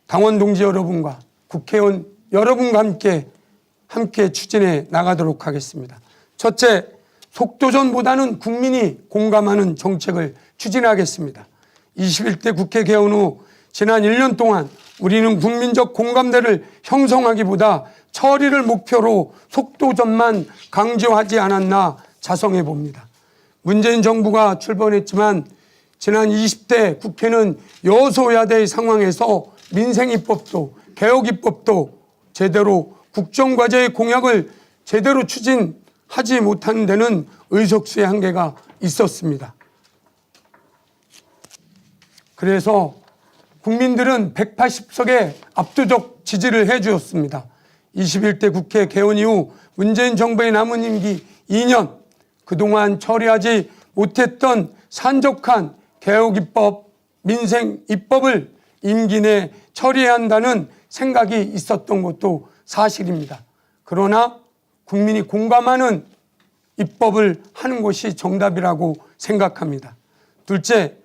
당원 동지 여러분과 국회의원 여러분과 함께 추진해 나가도록 하겠습니다. 첫째, 속도전보다는 국민이 공감하는 정책을 추진하겠습니다. 21대 국회 개원 후 지난 1년 동안 우리는 국민적 공감대를 형성하기보다 처리를 목표로 속도전만 강조하지 않았나 자성해 봅니다. 문재인 정부가 출범했지만 지난 20대 국회는 여소야대의 상황에서 민생입법도 개혁입법도 제대로 국정과제의 공약을 제대로 추진하지 못하는 데는 의석수의 한계가 있었습니다. 그래서 국민들은 180석의 압도적 지지를 해 주었습니다. 21대 국회 개원 이후 문재인 정부의 남은 임기 2년, 그동안 처리하지 못했던 산적한 개혁입법, 민생입법을 임기 내 처리해야 한다는 생각이 있었던 것도 사실입니다. 그러나 국민이 공감하는 입법을 하는 것이 정답이라고 생각합니다. 둘째,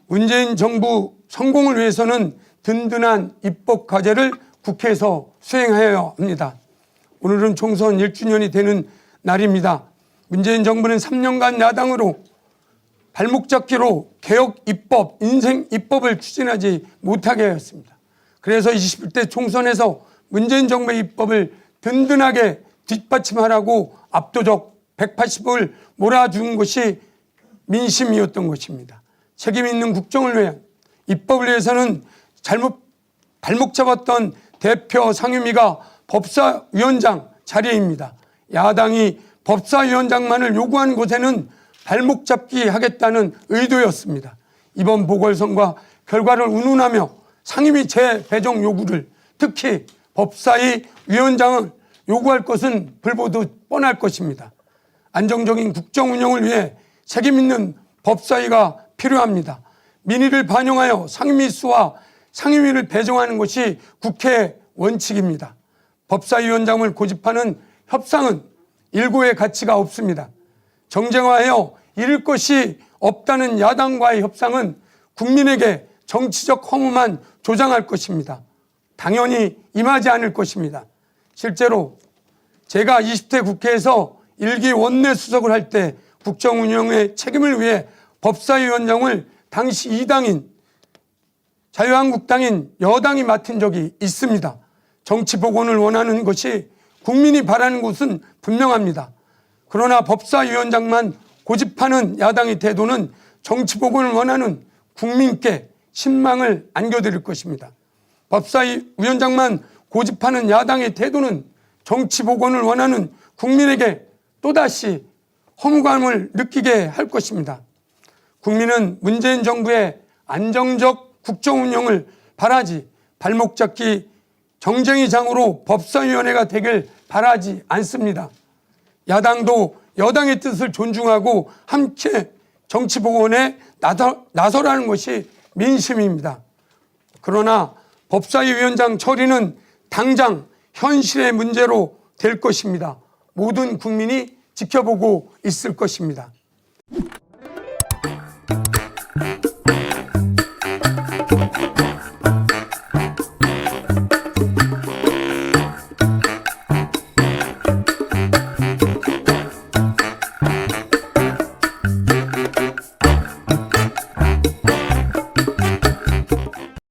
문재인 정부 성공을 위해서는 든든한 입법 과제를 국회에서 수행해야 합니다. 오늘은 총선 1주년이 되는 날입니다. 문재인 정부는 3년간 야당으로 발목 잡기로 개혁 입법, 인생 입법을 추진하지 못하게 하였습니다. 그래서 21대 총선에서 문재인 정부의 입법을 든든하게 뒷받침하라고 압도적 180을 몰아준 것이 민심이었던 것입니다. 책임 있는 국정을 위한 입법을 위해서는 발목 잡았던 대표 상임위가 법사위원장 자리입니다. 야당이 법사위원장만을 요구한 곳에는 발목 잡기 하겠다는 의도였습니다. 이번 보궐선거 결과를 운운하며 상임위 재배정 요구를, 특히 법사위 위원장을 요구할 것은 불보듯 뻔할 것입니다. 안정적인 국정 운영을 위해 책임 있는 법사위가 필요합니다. 민의를 반영하여 상임위 수와 상임위를 배정하는 것이 국회의 원칙입니다. 법사위원장을 고집하는 협상은 일고의 가치가 없습니다. 정쟁화하여 잃을 것이 없다는 야당과의 협상은 국민에게 정치적 허무만 조장할 것입니다. 당연히 임하지 않을 것입니다. 실제로 제가 20대 국회에서 1기 원내 수석을 할 때 국정 운영의 책임을 위해 법사위원장을 당시 2당인 자유한국당인 여당이 맡은 적이 있습니다. 정치 복원을 원하는 것이 국민이 바라는 것은 분명합니다. 그러나 법사위원장만 고집하는 야당의 태도는 정치 복원을 원하는 국민께 신망을 안겨드릴 것입니다. 법사위원장만 고집하는 야당의 태도는 정치 복원을 원하는 국민에게 또다시 허무감을 느끼게 할 것입니다. 국민은 문재인 정부의 안정적 국정 운영을 바라지 발목 잡기 정쟁의 장으로 법사위원회가 되길 바라지 않습니다. 야당도 여당의 뜻을 존중하고 함께 정치 복원에 나서라는 것이 민심입니다. 그러나 법사위원장 처리는 당장 현실의 문제로 될 것입니다. 모든 국민이 지켜보고 있을 것입니다.